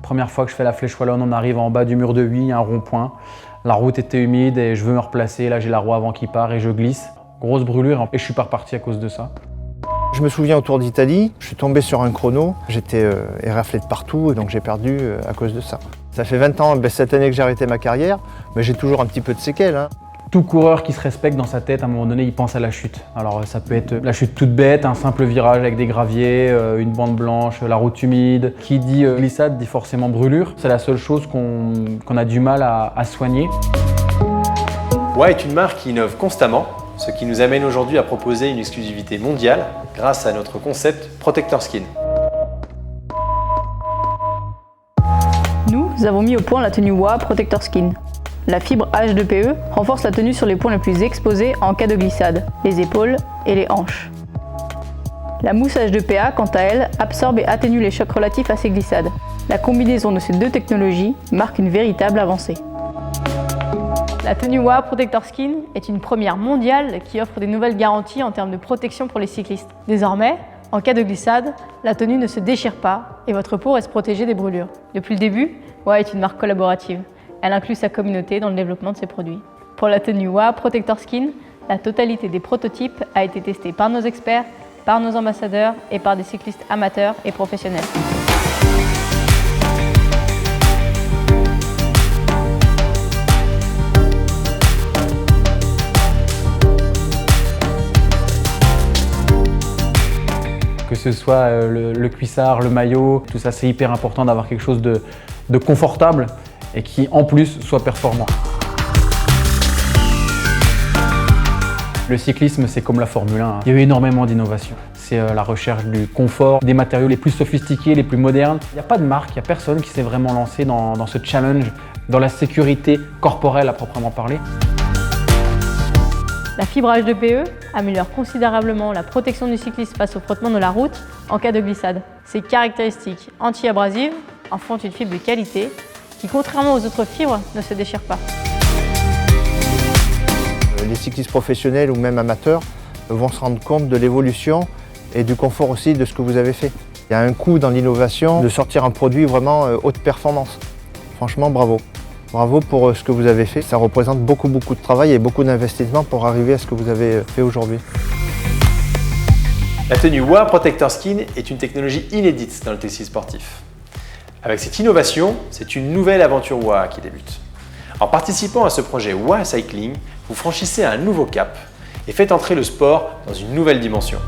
Première fois que je fais la flèche wallonne, on arrive en bas du mur de 8, il y a un rond-point. La route était humide et je veux me replacer. Là, j'ai la roue avant qui part et je glisse. Grosse brûlure et je suis pas reparti à cause de ça. Je me souviens au Tour d'Italie, je suis tombé sur un chrono, j'étais éraflé de partout et donc j'ai perdu à cause de ça. Ça fait 20 ans, cette année que j'ai arrêté ma carrière, mais j'ai toujours un petit peu de séquelles. Tout coureur qui se respecte dans sa tête, à un moment donné, il pense à la chute. Alors ça peut être la chute toute bête, un simple virage avec des graviers, une bande blanche, la route humide. Qui dit glissade dit forcément brûlure. C'est la seule chose qu'on a du mal à soigner. WA est une marque qui innove constamment, ce qui nous amène aujourd'hui à proposer une exclusivité mondiale grâce à notre concept Protector Skin. Nous avons mis au point la tenue WA Protector Skin. La fibre H2PE renforce la tenue sur les points les plus exposés en cas de glissade, les épaules et les hanches. La mousse H2PA, quant à elle, absorbe et atténue les chocs relatifs à ces glissades. La combinaison de ces deux technologies marque une véritable avancée. La tenue WA Protector Skin est une première mondiale qui offre des nouvelles garanties en termes de protection pour les cyclistes. Désormais, en cas de glissade, la tenue ne se déchire pas et votre peau reste protégée des brûlures. Depuis le début, WA est une marque collaborative. Elle inclut sa communauté dans le développement de ses produits. Pour la tenue WA Protector Skin, la totalité des prototypes a été testée par nos experts, par nos ambassadeurs et par des cyclistes amateurs et professionnels. Que ce soit le cuissard, le maillot, tout ça, c'est hyper important d'avoir quelque chose de confortable et qui en plus soit performant. Le cyclisme, c'est comme la Formule 1. Il y a eu énormément d'innovations. C'est la recherche du confort, des matériaux les plus sophistiqués, les plus modernes. Il n'y a pas de marque, il n'y a personne qui s'est vraiment lancé dans ce challenge, dans la sécurité corporelle à proprement parler. La fibre H2PE améliore considérablement la protection du cycliste face au frottement de la route en cas de glissade. Ses caractéristiques anti-abrasives en font une fibre de qualité qui, contrairement aux autres fibres, ne se déchire pas. Les cyclistes professionnels ou même amateurs vont se rendre compte de l'évolution et du confort aussi de ce que vous avez fait. Il y a un coût dans l'innovation de sortir un produit vraiment haute performance. Franchement, bravo. Bravo pour ce que vous avez fait. Ça représente beaucoup de travail et beaucoup d'investissement pour arriver à ce que vous avez fait aujourd'hui. La tenue WA Protector Skin est une technologie inédite dans le textile sportif. Avec cette innovation, c'est une nouvelle aventure WA qui débute. En participant à ce projet WA Cycling, vous franchissez un nouveau cap et faites entrer le sport dans une nouvelle dimension.